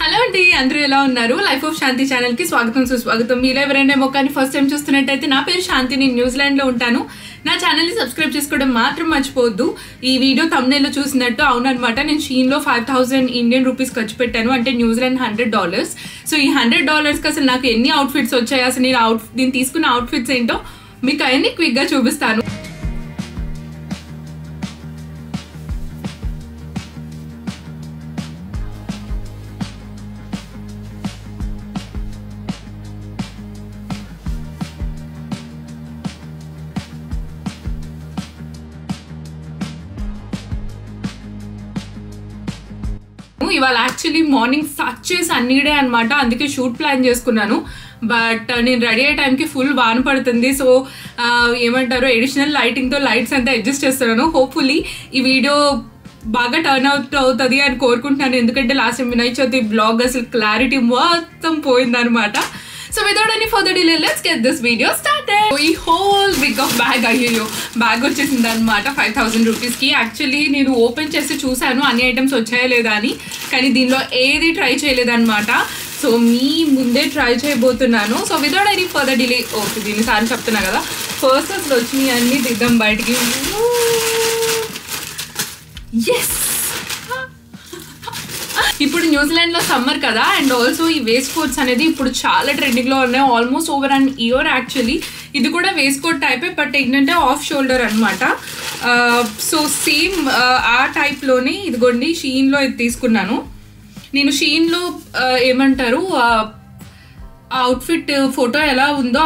Hello అండి, అందరూ ఎలా ఉన్నారు? లైఫ్ ఆఫ్ శాంతి ఛానల్ కి స్వాగతం సుస్వాగతం. మీరు ఎవరైనా మొక్కని ఫస్ట్ టైం చూస్తున్నట్టయితే నా పేరు శాంతి, నేను న్యూజిలాండ్ లో ఉంటాను. నా ఛానల్ ని సబ్స్క్రైబ్ చేసుకోవడం మాత్రం మర్చిపోవద్దు. ఈ వీడియో థంబ్నెయిల్ లో చూసినట్టు అవునన్నమాట, నేను షీన్ లో 5000 ఇండియన్ రూపీస్ ఖర్చు పెట్టాను, అంటే న్యూజిలాండ్ $100. సో ఈ $100 కి అసలు నాకు ఎన్ని అవుట్ఫిట్స్ వచ్చాయి, అసలు నేను తీసుకున్న అవుట్ఫిట్స్ ఏంటో మీకు అవన్నీ క్విక్ గా చూపిస్తాను. ఇవాళ యాక్చువల్లీ మార్నింగ్ సన్నీ డే అనమాట, అందుకే షూట్ ప్లాన్ చేసుకున్నాను. బట్ నేను రెడీ అయ్యే టైంకి ఫుల్ వాన పడుతుంది. సో ఏమంటారు, ఎడిషనల్ లైటింగ్తో లైట్స్ అంతా అడ్జస్ట్ చేస్తున్నాను. హోప్ఫుల్లీ ఈ వీడియో బాగా టర్న్ అవుట్ అవుతుంది అని కోరుకుంటున్నాను, ఎందుకంటే last time Vinayaka Chavithi blog అసలు క్లారిటీ మొత్తం పోయిందనమాట. So without any further delay, let's get this video started. ఈ హోల్ బిగ్ ఆఫ్ బ్యాగ్ వచ్చేసింది అనమాట 5000 రూపీస్కి. యాక్చువల్లీ నేను ఓపెన్ చేసి చూశాను అన్ని ఐటమ్స్ వచ్చాయా లేదా అని, కానీ దీనిలో ఏది ట్రై చేయలేదన్నమాట. సో మీ ముందే ట్రై చేయబోతున్నాను. So without any further delay, okay దీన్ని సార్ చెప్తున్నా కదా, ఫస్ట్ అసలు వచ్చినాయి అన్నీ దిద్దాం బయటికి. ఎస్, ఇప్పుడు న్యూజిలాండ్లో సమ్మర్ కదా, అండ్ ఆల్సో ఈ వేస్ట్ కోట్స్ అనేది ఇప్పుడు చాలా ట్రెండింగ్లో ఉన్నాయి. Almost over an year actually. ఇది కూడా వేస్ట్ కోట్ టైపే, బట్ ఏంటంటే ఆఫ్ షోల్డర్ అనమాట. సో సేమ్ ఆ టైప్లోనే ఇదిగోండి షీన్లో ఇది తీసుకున్నాను. నేను షీన్లో ఏమంటారు అవుట్ఫిట్ ఫోటో ఎలా ఉందో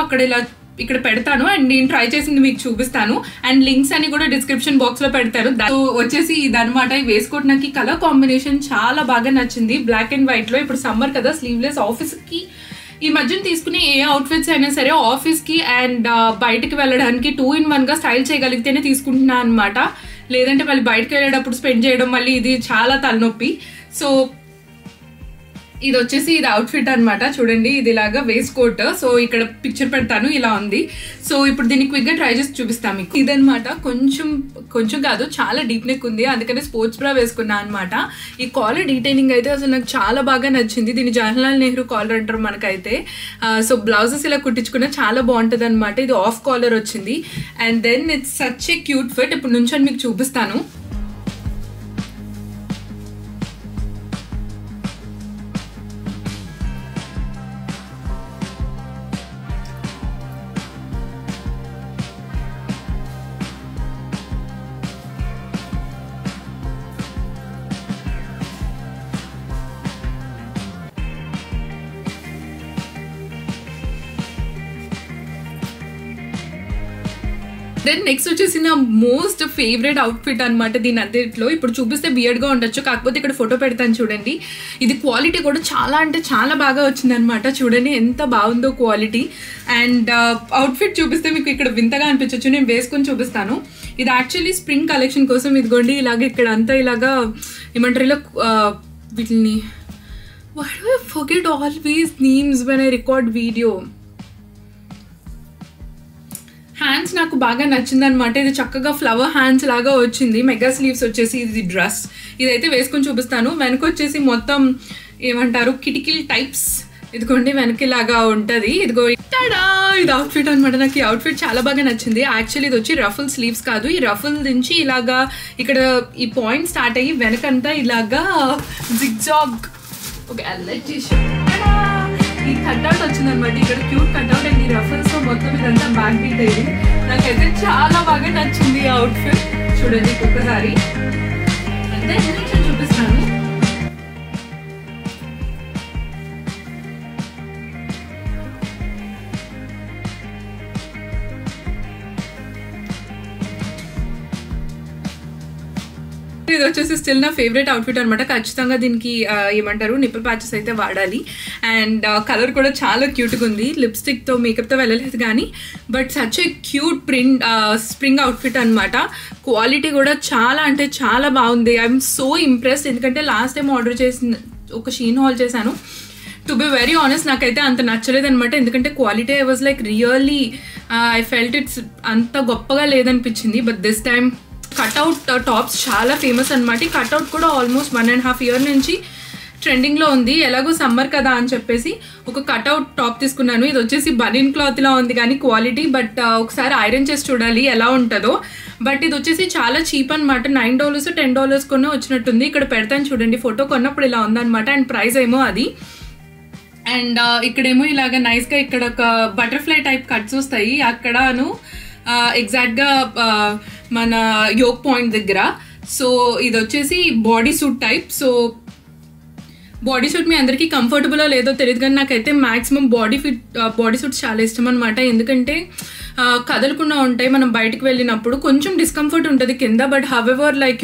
ఇక్కడ పెడతాను, అండ్ నేను ట్రై చేసింది మీకు చూపిస్తాను, అండ్ లింక్స్ అని కూడా డిస్క్రిప్షన్ బాక్స్ లో పెడతారు. వచ్చేసి ఇదనమాట, ఈ వేసుకోట్ నాకు కలర్ కాంబినేషన్ చాలా బాగా నచ్చింది, బ్లాక్ అండ్ వైట్ లో. ఇప్పుడు సమ్మర్ కదా, స్లీవ్లెస్ ఆఫీస్ కి ఈ మధ్యన తీసుకునే ఏ అవుట్ఫిట్స్ అయినా సరే ఆఫీస్ కి అండ్ బయటకి వెళ్ళడానికి 2-in-1 గా స్టైల్ చేయగలిగితేనే తీసుకుంటున్నా అనమాట. లేదంటే మళ్ళీ బయటకు వెళ్ళేటప్పుడు స్పెండ్ చేయడం మళ్ళీ ఇది చాలా తలనొప్పి. సో ఇది వచ్చేసి ఇది అవుట్ఫిట్ అనమాట, చూడండి ఇది ఇలాగా వేస్ట్ కోట్. సో ఇక్కడ పిక్చర్ పెడతాను, ఇలా ఉంది. సో ఇప్పుడు దీన్ని క్విక్గా ట్రై చేసి చూపిస్తాను మీకు. ఇదనమాట, కొంచెం కాదు చాలా డీప్ నెక్ ఉంది, అందుకనే స్పోర్ట్స్ బ్రా వేసుకున్నా అనమాట. ఈ కాలర్ డీటెయిలింగ్ అయితే అసలు నాకు చాలా బాగా నచ్చింది. దీన్ని జవహర్లాల్ నెహ్రూ కాలర్ అంటారు మనకైతే. సో బ్లౌజెస్ ఇలా కుట్టించుకున్నా చాలా బాగుంటుంది అనమాట. ఇది ఆఫ్ కాలర్ వచ్చింది, and then it's such a cute fit. ఇప్పుడు నుంచి మీకు చూపిస్తాను. దెన్ నెక్స్ట్ వచ్చేసి నా మోస్ట్ ఫేవరెట్ అవుట్ఫిట్ అనమాట దీని అన్నిటిలో. ఇప్పుడు చూపిస్తే బియర్డ్గా ఉండొచ్చు, కాకపోతే ఇక్కడ ఫోటో పెడతాను చూడండి. ఇది క్వాలిటీ కూడా చాలా అంటే చాలా బాగా వచ్చిందనమాట. చూడండి ఎంత బాగుందో క్వాలిటీ. అండ్ అవుట్ఫిట్ చూపిస్తే మీకు ఇక్కడ వింతగా అనిపించవచ్చు, నేను వేసుకొని చూపిస్తాను. ఇది యాక్చువల్లీ స్ప్రింగ్ కలెక్షన్ కోసం. ఇదిగోండి ఇలాగ ఇక్కడ అంతా ఇలాగా ఏమంటారు, ఇలా వీటిని why do I forget always names when I record video. Hands నాకు బాగా నచ్చింది అనమాట. ఇది చక్కగా ఫ్లవర్ హ్యాండ్స్ లాగా వచ్చింది. మెగా స్లీవ్స్ వచ్చేసి ఇది డ్రెస్. ఇదైతే వేసుకొని చూపిస్తాను. వెనక వచ్చేసి మొత్తం ఏమంటారు కిటికీలు టైప్స్. ఇదిగోండి వెనకలాగా ఉంటుంది. ఇదిగో ఇది అవుట్ఫిట్ అనమాట. నాకు ఈ అవుట్ఫిట్ చాలా బాగా నచ్చింది. యాక్చువల్లీ ఇది వచ్చి రఫుల్ స్లీవ్స్ కాదు, ఈ రఫుల్ నుంచి ఇలాగా ఇక్కడ ఈ పాయింట్ స్టార్ట్ అయ్యి వెనకంతా ఇలాగా జిగ్జాగ్ ఒక అలర్ట్ చేసి ఈ కట్అవుట్ వచ్చింది అనమాట. ఇక్కడ క్యూట్ కట్అవుట్ అండ్ ఈ రఫల్స్ తో మొత్తం ఇదంతా బ్యాక్ బీట్ అయ్యింది. నాకైతే చాలా బాగా నచ్చింది ఈ అవుట్ఫిట్. చూడండి ఒక్కసారి అంటే నేను చూపిస్తాను. ఇది వచ్చేసి స్టిల్ నా ఫేవరెట్ అవుట్ఫిట్ అనమాట. ఖచ్చితంగా దీనికి ఏమంటారు నిప్పుల్ ప్యాచెస్ అయితే వాడాలి. అండ్ కలర్ కూడా చాలా క్యూట్గా ఉంది. లిప్స్టిక్తో మేకప్తో వెళ్ళలేదు కానీ, but such a cute spring outfit అనమాట. క్వాలిటీ కూడా చాలా అంటే చాలా బాగుంది. ఐఎమ్ సో ఇంప్రెస్డ్, ఎందుకంటే లాస్ట్ టైం ఆర్డర్ చేసిన ఒక షీన్ హాల్ చేశాను. టు బి వెరీ ఆనెస్ట్ నాకైతే అంత నచ్చలేదు అనమాట, ఎందుకంటే quality I was like really I felt it's అంత గొప్పగా లేదనిపించింది. But this time cutout tops చాలా ఫేమస్ అనమాట. ఈ కట్అవుట్ కూడా ఆల్మోస్ట్ 1.5 years నుంచి ట్రెండింగ్లో ఉంది. ఎలాగో సమ్మర్ కదా అని చెప్పేసి ఒక కట్అవుట్ టాప్ తీసుకున్నాను. ఇది వచ్చేసి బనియన్ క్లాత్లా ఉంది కానీ క్వాలిటీ, బట్ ఒకసారి ఐరన్ చేసి చూడాలి ఎలా ఉంటుందో. బట్ ఇది వచ్చేసి చాలా చీప్ అనమాట. $9 $10 కొన్న వచ్చినట్టుంది. ఇక్కడ పెడతాను చూడండి, ఫోటో కొన్నప్పుడు ఇలా ఉందన్నమాట. అండ్ ప్రైస్ ఏమో అది. అండ్ ఇక్కడేమో ఇలాగ నైస్గా ఇక్కడ ఒక బటర్ఫ్లై టైప్ కట్స్ వస్తాయి అక్కడను ఎగ్జాక్ట్గా మన యోక్ పాయింట్ దగ్గర. సో ఇది వచ్చేసి body suit type. So body suit మీ అందరికీ కంఫర్టబుల్లో లేదో తెలియదు కానీ నాకైతే మ్యాక్సిమం బాడీ సూట్స్ చాలా ఇష్టం అనమాట. ఎందుకంటే కదలకుండా ఉంటాయి. మనం బయటకు వెళ్ళినప్పుడు కొంచెం డిస్కంఫర్ట్ ఉంటుంది కింద, బట్ హవెవర్ లైక్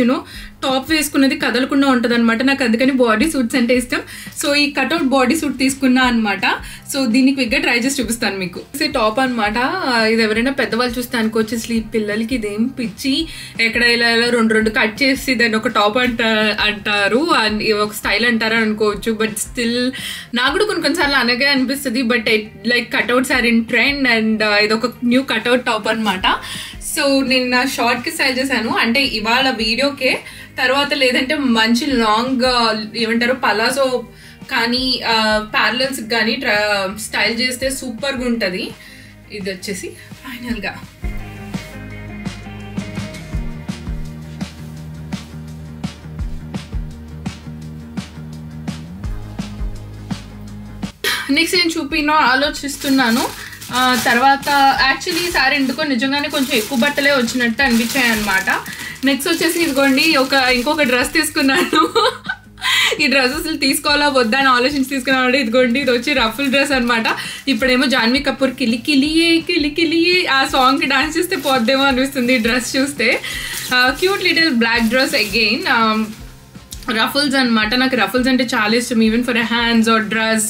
టాప్ వేసుకున్నది కదలకుండా ఉంటుంది అనమాట. నాకు అందుకని బాడీ సూట్స్ అంటే ఇష్టం. సో ఈ కట్అవుట్ బాడీ సూట్ తీసుకున్నా అనమాట. సో దీన్ని క్విక్గా ట్రై చేసి చూపిస్తాను మీకు. టాప్ అనమాట. ఇది ఎవరైనా పెద్దవాళ్ళు చూస్తే అనుకోవచ్చు స్లీప్ పిల్లలకి ఇదేం పిచ్చి, ఎక్కడ ఇలా రెండు కట్ చేసి దాన్ని ఒక టాప్ అంటారు, ఒక స్టైల్ అంటారు అనుకోవచ్చు. బట్ స్టిల్ నాకు కూడా కొన్నిసార్లు అనగా అనిపిస్తుంది. But like cutouts are in trend and ఇది ఒక న్యూ కట్అవుట్ టాప్ అనమాట. సో నేను నా షార్ట్కి స్టైల్ చేశాను, అంటే ఇవాళ వీడియోకే. తర్వాత లేదంటే మంచి లాంగ్ ఏమంటారు పలాజో కానీ ప్యారలల్స్ కానీ స్టైల్ చేస్తే సూపర్గా ఉంటుంది. ఇది వచ్చేసి ఫైనల్గా నెక్స్ట్ నేను ఆలోచిస్తున్నాను. తర్వాత యాక్చువల్లీ ఈసారి ఎందుకో నిజంగానే కొంచెం ఎక్కువ బట్టలే వచ్చినట్టు అనిపించాయి అనమాట. నెక్స్ట్ వచ్చేసి ఇదిగోండి ఇంకొక డ్రెస్ తీసుకున్నాను. ఈ డ్రెస్ అసలు తీసుకోవాలా వద్దా అని ఆలోచించి తీసుకున్నాను. ఇదిగోండి ఇది వచ్చి రఫుల్ డ్రెస్ అనమాట. ఇప్పుడేమో జాన్వీ కపూర్ కిలికిలియే ఆ సాంగ్కి డాన్స్ చేస్తే పోద్దేమో అనిపిస్తుంది ఈ డ్రెస్ చూస్తే. Cute little black dress again. Ruffles అనమాట. నాకు రఫుల్స్ అంటే చాలా ఇష్టం, even for hands or dress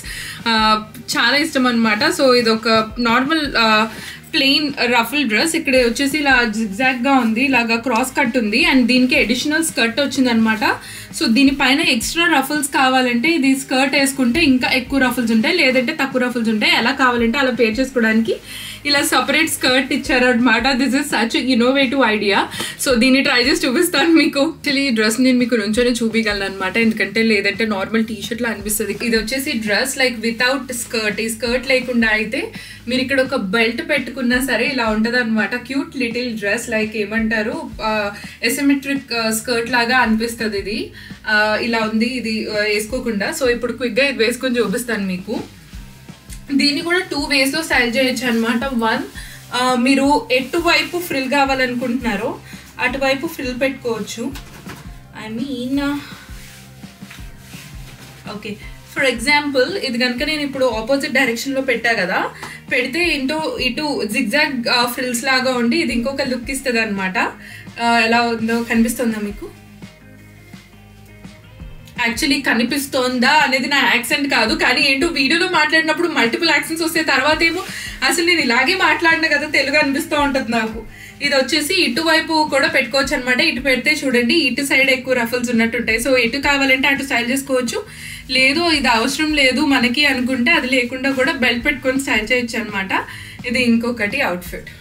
చాలా ఇష్టం అనమాట. సో ఇది ఒక నార్మల్ ప్లెయిన్ రఫుల్ డ్రెస్. ఇక్కడ వచ్చేసి ఇలా జిగ్జాగ్గా ఉంది, ఇలాగా క్రాస్ కట్ ఉంది అండ్ దీనికి అడిషనల్ స్కర్ట్ వచ్చింది అనమాట. సో దీనిపైన ఎక్స్ట్రా రఫుల్స్ కావాలంటే ఇది స్కర్ట్ వేసుకుంటే ఇంకా ఎక్కువ రఫుల్స్ ఉంటాయి, లేదంటే తక్కువ రఫుల్స్ ఉంటాయి. ఎలా కావాలంటే అలా పేర్ చేసుకోవడానికి ఇలా సపరేట్ స్కర్ట్ ఇచ్చారనమాట. This is such innovative idea. So దీన్ని ట్రై చేసి చూపిస్తాను మీకు. యాక్చువల్లీ ఈ డ్రెస్ నేను మీకు నుంచోనే చూపించగలను అనమాట, ఎందుకంటే లేదంటే నార్మల్ టీషర్ట్లా అనిపిస్తుంది. ఇది వచ్చేసి డ్రెస్ లైక్ వితౌట్ స్కర్ట్. ఈ స్కర్ట్ లేకుండా అయితే మీరు ఇక్కడ ఒక బెల్ట్ పెట్టుకున్నా సరే ఇలా ఉంటుంది అనమాట. క్యూట్ లిటిల్ డ్రెస్ లైక్ ఏమంటారు ఎసిమెట్రిక్ స్కర్ట్ లాగా అనిపిస్తుంది. ఇది ఇలా ఉంది ఇది వేసుకోకుండా. సో ఇప్పుడు క్విక్గా ఇది వేసుకొని చూపిస్తాను మీకు. దీన్ని కూడా 2 వేస్లో స్టైల్ చేయొచ్చు అనమాట. 1 మీరు ఎటువైపు ఫ్రిల్ కావాలనుకుంటున్నారో అటువైపు ఫ్రిల్ పెట్టుకోవచ్చు. I mean okay for example ఇది కనుక నేను ఇప్పుడు ఆపోజిట్ డైరెక్షన్లో పెట్టా కదా, పెడితే ఇటు జిగ్జాగ్ ఫ్రిల్స్ లాగా ఉండి ఇది ఇంకొక లుక్ ఇస్తుంది అనమాట. ఎలా ఉందో కనిపిస్తుందా మీకు? యాక్చువల్లీ కనిపిస్తోందా అనేది నా యాక్సెంట్ కాదు, కానీ ఏంటో వీడియోలో మాట్లాడినప్పుడు మల్టిపుల్ యాక్సెంట్స్ వస్తే తర్వాత ఏమో అసలు నేను ఇలాగే మాట్లాడిన కదా తెలుగు అనిపిస్తూ ఉంటుంది నాకు. ఇది వచ్చేసి ఇటువైపు కూడా పెట్టుకోవచ్చు అనమాట. ఇటు పెడితే చూడండి ఇటు సైడ్ ఎక్కువ రఫల్స్ ఉన్నట్టుంటాయి. సో ఎటు కావాలంటే అటు స్టైల్ చేసుకోవచ్చు. లేదు ఇది అవసరం లేదు మనకి అనుకుంటే అది లేకుండా కూడా బెల్ట్ పెట్టుకొని స్టైల్ చేయొచ్చు అనమాట. ఇది ఇంకొకటి అవుట్ఫిట్.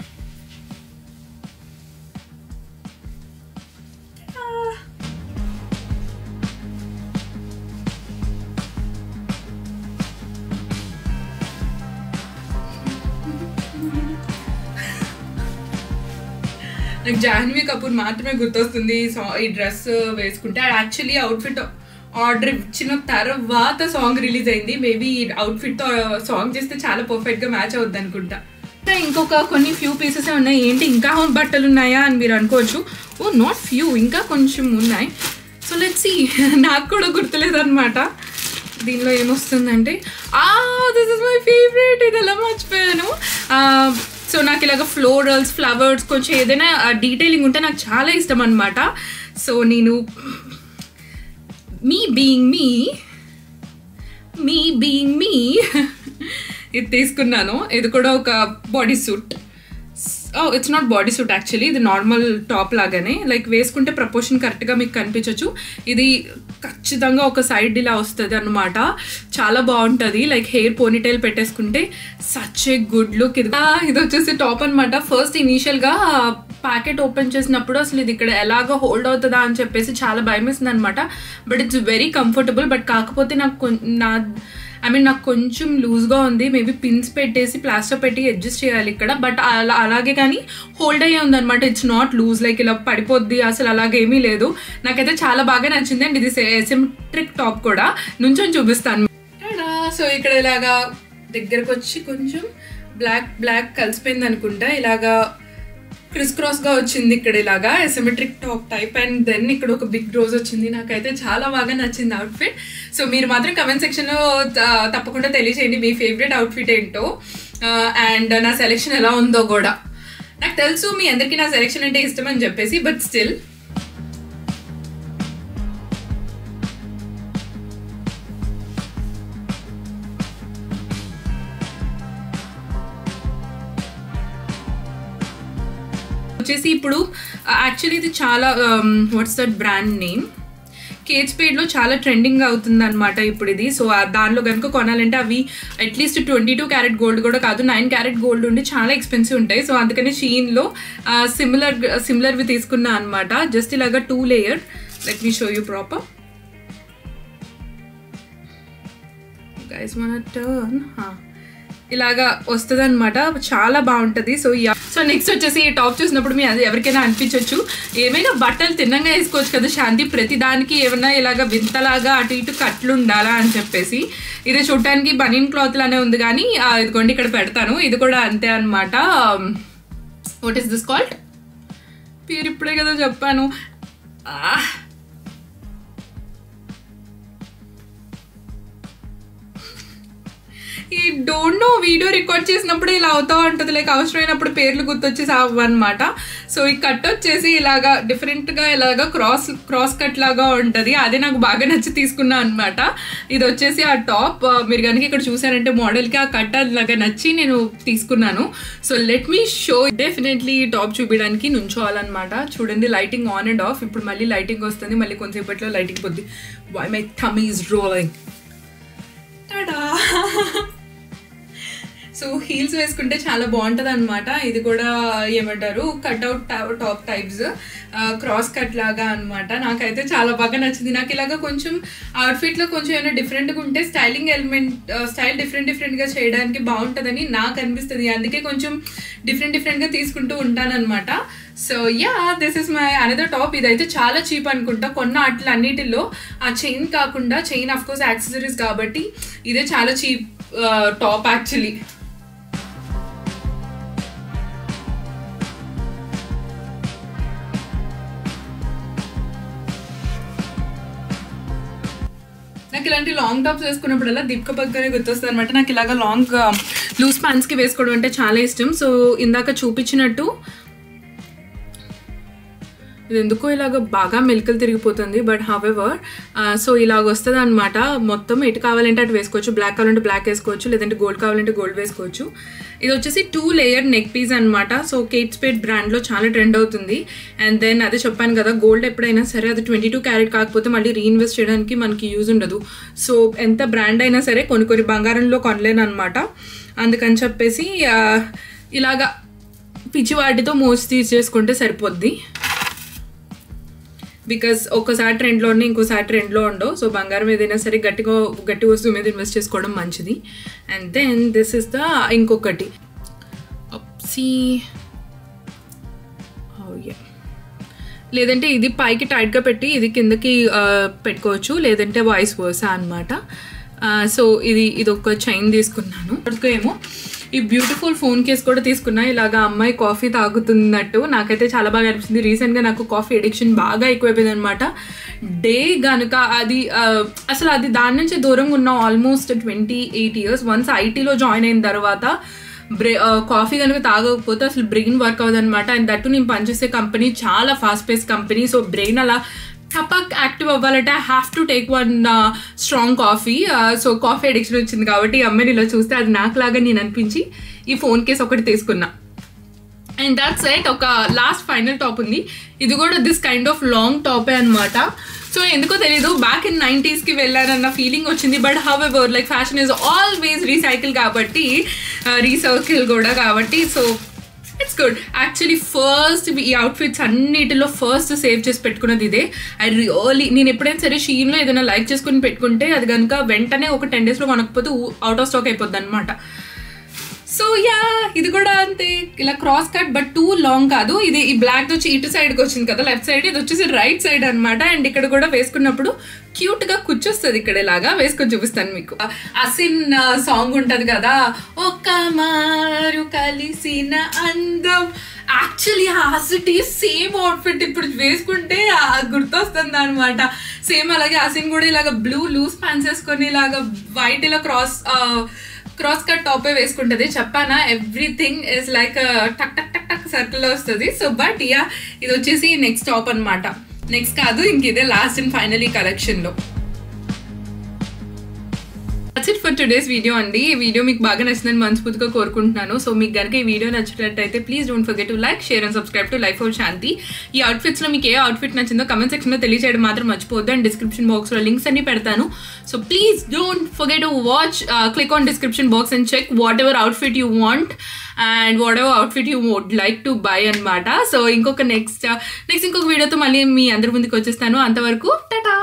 నాకు జాహ్నవి కపూర్ మాత్రమే గుర్తొస్తుంది ఈ డ్రెస్ వేసుకుంటే. యాక్చువల్లీ అవుట్ఫిట్ ఆర్డర్ ఇచ్చిన తర్వాత సాంగ్ రిలీజ్ అయింది. మేబీ ఈ అవుట్ఫిట్తో సాంగ్ చేస్తే చాలా పర్ఫెక్ట్గా మ్యాచ్ అవుద్ది అనుకుంటా. ఇంకొక కొన్ని ఫ్యూ పీసెస్ ఉన్నాయి. ఏంటి ఇంకా బట్టలు ఉన్నాయా అని మీరు అనుకోవచ్చు. ఓ నాట్ ఫ్యూ, ఇంకా కొంచెం ఉన్నాయి. So let's see. నాకు కూడా గుర్తులేదు అనమాట. దీనిలో ఏమొస్తుందంటే దిస్ ఇస్ మై ఫేవరెట్. ఇది ఎలా మర్చిపోయాను. సో నాకు ఇలాగ ఫ్లోరల్స్ ఫ్లవర్స్ కొంచెం ఏదైనా డీటెయిలింగ్ ఉంటే నాకు చాలా ఇష్టం అనమాట. సో నేను మీ బీయింగ్ మీ ఇది తీసుకున్నాను. ఇది కూడా ఒక body suit. It's not body suit actually, ఇది నార్మల్ టాప్ లాగానే. లైక్ వేసుకుంటే ప్రపోర్షన్ కరెక్ట్గా మీకు కనిపించవచ్చు. ఇది ఖచ్చితంగా ఒక సైడ్ ఇలా వస్తుంది అనమాట. చాలా బాగుంటుంది. లైక్ హెయిర్ పోనీటైల్ పెట్టేసుకుంటే సచ్ ఏ గుడ్ లుక్. ఇది వచ్చేసి టాప్ అనమాట. ఫస్ట్ ఇనీషియల్గా ప్యాకెట్ ఓపెన్ చేసినప్పుడు అసలు ఇది ఇక్కడ ఎలాగో హోల్డ్ అవుతుందా అని చెప్పేసి చాలా భయం వేసింది అనమాట. But it's very comfortable. But కాకపోతే నాకు కొంచెం లూజ్గా ఉంది. మేబీ పిన్స్ పెట్టేసి ప్లాస్టర్ పెట్టి అడ్జస్ట్ చేయాలి ఇక్కడ. బట్ అలాగే కానీ హోల్డ్ అయ్యే ఉందనమాట. ఇట్స్ నాట్ లూజ్ లైక్ ఇలా పడిపోద్ది అసలు అలాగేమీ లేదు. నాకైతే చాలా బాగా నచ్చింది. అండ్ ఇది సిమెట్రిక్ టాప్ కూడా. నుంచొని చూపిస్తాను. సో ఇక్కడ ఇలాగా దగ్గరకు వచ్చి కొంచెం బ్లాక్ కలిసిపోయింది అనుకుంటా. ఇలాగా క్రిస్ క్రాస్గా వచ్చింది ఇక్కడ ఇలాగా symmetric top type. And then ఇక్కడ ఒక బిగ్ రోజ్ వచ్చింది. నాకైతే చాలా బాగా నచ్చింది అవుట్ఫిట్. సో మీరు మాత్రం కమెంట్ సెక్షన్లో తప్పకుండా తెలియచేయండి మీ ఫేవరెట్ అవుట్ఫిట్ ఏంటో అండ్ నా సెలెక్షన్ ఎలా ఉందో కూడా. నాకు తెలుసు మీ అందరికీ నా సెలెక్షన్ అంటే ఇష్టం అని చెప్పేసి, బట్ స్టిల్ వచ్చేసి ఇప్పుడు యాక్చువల్లీ ఇది చాలా what's that brand name, Kate స్పేడ్లో చాలా ట్రెండింగ్ అవుతుంది అనమాట ఇప్పుడు ఇది. సో దానిలో కనుక కొనాలంటే అవి అట్లీస్ట్ 22 క్యారెట్ గోల్డ్ కూడా కాదు, 9 క్యారెట్ గోల్డ్ ఉండి చాలా ఎక్స్పెన్సివ్ ఉంటాయి. సో అందుకని షీన్లో సిమిలర్వి తీసుకున్నా అనమాట. జస్ట్ ఇలాగా 2 layer. Let me show you proper. Guys మన టర్న్. ఇలాగా వస్తుంది అనమాట. చాలా బాగుంటుంది. సో నెక్స్ట్ వచ్చేసి ఈ టాప్ చూసినప్పుడు మీ అది ఎవరికైనా అనిపించవచ్చు ఏమైనా బట్టలు తిన్నంగా వేసుకోవచ్చు కదా శాంతి, ప్రతిదానికి ఏమన్నా ఇలాగ వింతలాగా అటు ఇటు కట్లు ఉండాలా అని చెప్పేసి. ఇది చూడటానికి బనీన్ క్లాత్ లానే ఉంది కానీ ఇదిగోండి ఇక్కడ పెడతాను. ఇది కూడా అంతే అనమాట. What is this called? పేరు ఇప్పుడే కదా చెప్పాను. ఈ డోంట్ నో, వీడియో రికార్డ్ చేసినప్పుడు ఇలా అవుతా ఉంటుంది. లైక్ అవసరమైనప్పుడు పేర్లు గుర్తొచ్చేసి అవ్వనమాట. సో ఈ కట్ వచ్చేసి ఇలాగా డిఫరెంట్గా ఇలాగా క్రాస్ కట్ లాగా ఉంటుంది. అదే నాకు బాగా నచ్చి తీసుకున్నా అనమాట. ఇది వచ్చేసి ఆ టాప్. మీరు కనుక ఇక్కడ చూసారంటే మోడల్కి ఆ కట్ అలాగా నచ్చి నేను తీసుకున్నాను. So let me show. Definitely ఈ టాప్ చూపించడానికి నుంచోవాలన్నమాట. చూడండి లైటింగ్ ఆన్ అండ్ ఆఫ్. ఇప్పుడు మళ్ళీ లైటింగ్ వస్తుంది, మళ్ళీ కొంతసేపట్లో లైటింగ్ పోద్ది. Why my thumb is rolling. So heels వేసుకుంటే చాలా బాగుంటుంది అనమాట. ఇది కూడా ఏమంటారు cutout top types, cross cut లాగా అనమాట. నాకైతే చాలా బాగా నచ్చింది. నాకు ఇలాగా కొంచెం అవుట్ఫిట్లో కొంచెం ఏమైనా డిఫరెంట్గా ఉంటే స్టైల్ డిఫరెంట్గా చేయడానికి బాగుంటుందని నాకు అనిపిస్తుంది. అందుకే కొంచెం డిఫరెంట్గా తీసుకుంటూ ఉంటానన్నమాట. So yeah, this is my another top. ఇదైతే చాలా చీప్ అనుకుంటా. కొన్న అన్నిటిలో ఆ చైన్ కాకుండా, చైన్ ఆఫ్ కోర్స్ యాక్సెసరీస్ కాబట్టి ఇదే చాలా చీప్ టాప్ యాక్చువల్లీ. నాకు ఇలాంటి లాంగ్ టాప్స్ వేసుకున్నప్పుడల్లా దీపికా పదుకొనే గుర్తొస్తుంది అనమాట. నాకు ఇలాగ లాంగ్ లూజ్ ప్యాంట్స్కి వేసుకోవడం అంటే చాలా ఇష్టం. సో ఇందాక చూపించినట్టు ఇది ఎందుకో ఇలాగ బాగా మెలికలు తిరిగిపోతుంది. బట్ హవెవర్ సో ఇలాగ వస్తుంది అనమాట. మొత్తం ఎటు కావాలంటే అటు వేసుకోవచ్చు. బ్లాక్ కావాలంటే బ్లాక్ వేసుకోవచ్చు, లేదంటే గోల్డ్ కావాలంటే గోల్డ్ వేసుకోవచ్చు. ఇది వచ్చేసి 2 లేయర్ నెక్ పీస్ అనమాట. సో కేట్ స్పేడ్ బ్రాండ్లో చాలా ట్రెండ్ అవుతుంది. అండ్ దెన్ అదే చెప్పాను కదా, గోల్డ్ ఎప్పుడైనా సరే అది 22 క్యారెట్ కాకపోతే మళ్ళీ రీఇన్వెస్ట్ చేయడానికి మనకి యూజ్ ఉండదు. సో ఎంత బ్రాండ్ అయినా సరే కొన్ని బంగారంలో కొనలేను అనమాట. అందుకని చెప్పేసి ఇలాగా పిచ్చి వాటితో మోసి తీసేసుకుంటే సరిపోద్ది. బికాస్ ఒకసారి ట్రెండ్లో ఉన్నాయి, ఇంకోసారి ట్రెండ్లో ఉండవు. సో బంగారం ఏదైనా సరే గట్టి వస్తువు మీద ఇన్వెస్ట్ చేసుకోవడం మంచిది. And then this is the ఇంకొకటి లేదంటే ఇది పైకి టైట్గా పెట్టి ఇది కిందకి పెట్టుకోవచ్చు, లేదంటే వాయిస్ వర్సా అనమాట. సో ఇది ఒక చైన్ తీసుకున్నాను. ఏమో ఈ బ్యూటిఫుల్ ఫోన్ కేస్ కూడా తీసుకున్నా. ఇలాగా అమ్మాయి కాఫీ తాగుతున్నట్టు నాకైతే చాలా బాగా అనిపిస్తుంది. రీసెంట్గా నాకు కాఫీ అడిక్షన్ బాగా ఎక్కువైపోయింది అనమాట. డే కనుక అసలు అది దాని నుంచి దూరంగా ఉన్న ఆల్మోస్ట్ 28 years. వన్స్ ఐటీలో జాయిన్ అయిన తర్వాత కాఫీ కనుక తాగకపోతే అసలు బ్రెయిన్ వర్క్ అవ్వదు అనమాట. అండ్ దట్టు నేను పనిచేసే కంపెనీ చాలా fast pace company. So brain అలా టపక్ యాక్టివ్ అవ్వాలంటే I have to take 1 strong coffee. So coffee addiction వచ్చింది కాబట్టి ఈ అమ్మాయిని ఇలా చూస్తే అది నాకులాగా నేను అనిపించి ఈ ఫోన్ కేస్ ఒకటి తీసుకున్నా. And that's it. ఒక లాస్ట్ ఫైనల్ టాప్ ఉంది. ఇది కూడా దిస్ కైండ్ ఆఫ్ లాంగ్ టాపే అనమాట. సో ఎందుకో తెలీదు, బ్యాక్ ఇన్ 90s వెళ్ళానన్న ఫీలింగ్ వచ్చింది. But however like fashion is always recycle కాబట్టి రీసర్కిల్ కూడా కాబట్టి so it's good. Actually first ఈ అవుట్ఫిట్స్ అన్నిటిలో ఫస్ట్ సేవ్ చేసి పెట్టుకున్నది ఇదే. ఐ రియల్లీ నేను ఎప్పుడైనా సరే షీన్లో ఏదైనా లైక్ చేసుకుని పెట్టుకుంటే అది కనుక వెంటనే ఒక 10 daysలో కొనకపోతే అవుట్ ఆఫ్ స్టాక్ అయిపోద్ది అనమాట. సో యా, ఇది కూడా అంతే, ఇలా cross cut but two long కాదు. ఇది ఈ బ్లాక్ వచ్చి ఇటు సైడ్కి వచ్చింది కదా లెఫ్ట్ సైడ్, ఇది వచ్చేసి రైట్ సైడ్ అనమాట. అండ్ ఇక్కడ కూడా వేసుకున్నప్పుడు క్యూట్గా కూర్చొస్తుంది ఇక్కడ, ఇలాగా వేసుకొని చూపిస్తాను మీకు. అసిన్ సాంగ్ ఉంటుంది కదా, ఒక మారు కలిసిన అందం, యాక్చువల్లీ హాసిటీ సేమ్ అవుట్ఫిట్ ఇప్పుడు వేసుకుంటే గుర్తొస్తుంది అనమాట. సేమ్ అలాగే అసిన్ కూడా ఇలాగ బ్లూ లూజ్ ప్యాంట్స్ వేసుకొని ఇలాగ వైట్ ఇలా క్రాస్ కట్ టాపే వేసుకుంటుంది. చెప్పానా, ఎవ్రీథింగ్ ఇస్ లైక్ టక్ టక్ టక్ టక్ సర్కిల్లో వస్తుంది. సో బట్ యా, ఇది వచ్చేసి నెక్స్ట్ టాప్ అనమాట. నెక్స్ట్ కాదు, ఇంక ఇదే లాస్ట్ అండ్ ఫైనల్ ఈ కలెక్షన్లో. That's it for today's video అండి. ఈ వీడియో మీకు బాగా నచ్చిందని మనస్ఫూర్తిగా కోరుకుంటున్నాను. సో మీకు కనుక ఈ వీడియో నచ్చినట్టయితే please don't forget to like, share and subscribe to life of Shanti. ఈ అవుట్ఫిట్స్లో మీకు ఏ అవుట్ఫిట్ నచ్చిందో కమెంట్ సెక్షన్లో తెలియజేయడం మాత్రం మర్చిపోద్దు. అండ్ డిస్క్రిప్షన్ బాక్స్లో లింక్స్ అన్ని పెడతాను. So please don't forget to watch, click on description box and check whatever outfit you want and whatever outfit you would like to buy అనమాట. So ఇంకొక next ఇంకొక వీడియోతో మళ్ళీ మీ అందరి ముందుకు వచ్చేస్తాను. అంతవరకు టాటా.